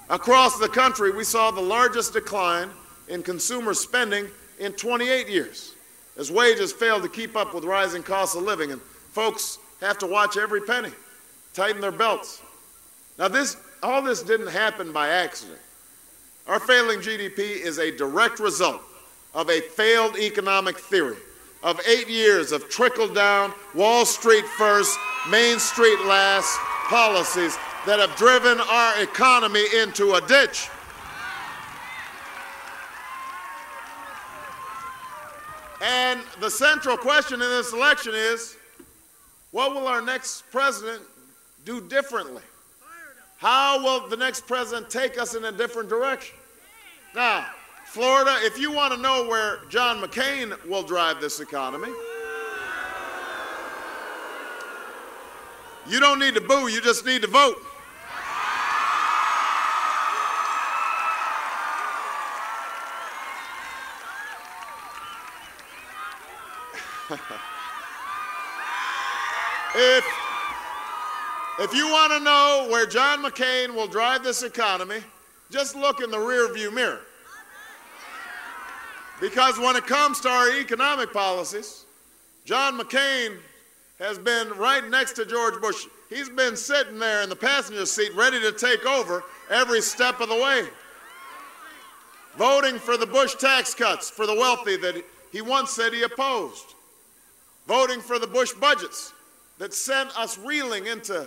Across the country, we saw the largest decline in consumer spending in 28 years, as wages failed to keep up with rising costs of living, and folks have to watch every penny, tighten their belts. Now, all this didn't happen by accident. Our failing GDP is a direct result of a failed economic theory, of 8 years of trickle-down, Wall Street first, Main Street last policies that have driven our economy into a ditch. And the central question in this election is, what will our next president do differently? How will the next president take us in a different direction? Now, Florida, if you want to know where John McCain will drive this economy, you don't need to boo, you just need to vote. If you want to know where John McCain will drive this economy, just look in the rearview mirror. Because when it comes to our economic policies, John McCain has been right next to George Bush. He's been sitting there in the passenger seat ready to take over every step of the way. Voting for the Bush tax cuts for the wealthy that he once said he opposed. Voting for the Bush budgets that sent us reeling into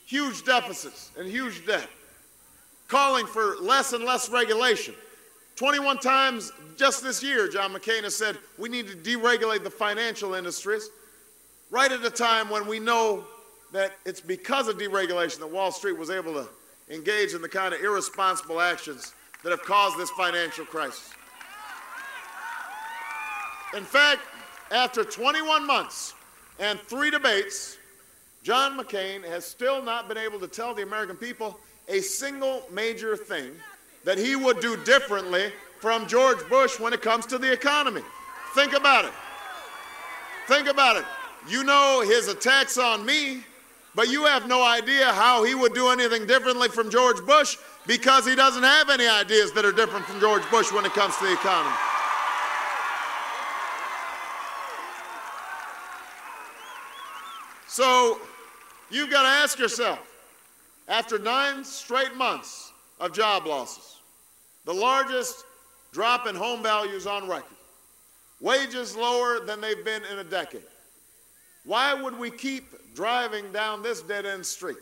huge deficits and huge debt. Calling for less and less regulation. 21 times just this year, John McCain has said we need to deregulate the financial industries, right at a time when we know that it's because of deregulation that Wall Street was able to engage in the kind of irresponsible actions that have caused this financial crisis. In fact, after 21 months and 3 debates, John McCain has still not been able to tell the American people a single major thing that he would do differently from George Bush when it comes to the economy. Think about it. Think about it. You know his attacks on me, but you have no idea how he would do anything differently from George Bush because he doesn't have any ideas that are different from George Bush when it comes to the economy. So you've got to ask yourself, after 9 straight months of job losses, the largest drop in home values on record, wages lower than they've been in a decade, why would we keep driving down this dead-end street?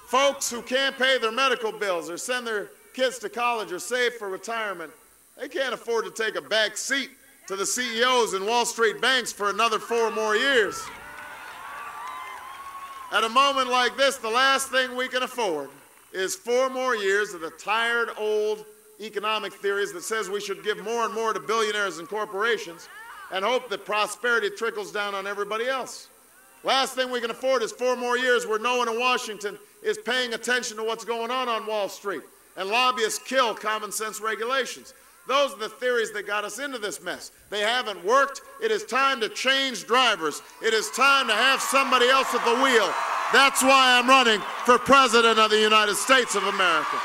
Folks who can't pay their medical bills or send their kids to college or save for retirement, they can't afford to take a back seat to the CEOs in Wall Street banks for another 4 more years. At a moment like this, the last thing we can afford is 4 more years of the tired old economic theories that says we should give more and more to billionaires and corporations and hope that prosperity trickles down on everybody else. Last thing we can afford is 4 more years where no one in Washington is paying attention to what's going on Wall Street and lobbyists kill common sense regulations. Those are the theories that got us into this mess. They haven't worked. It is time to change drivers. It is time to have somebody else at the wheel. That's why I'm running for President of the United States of America.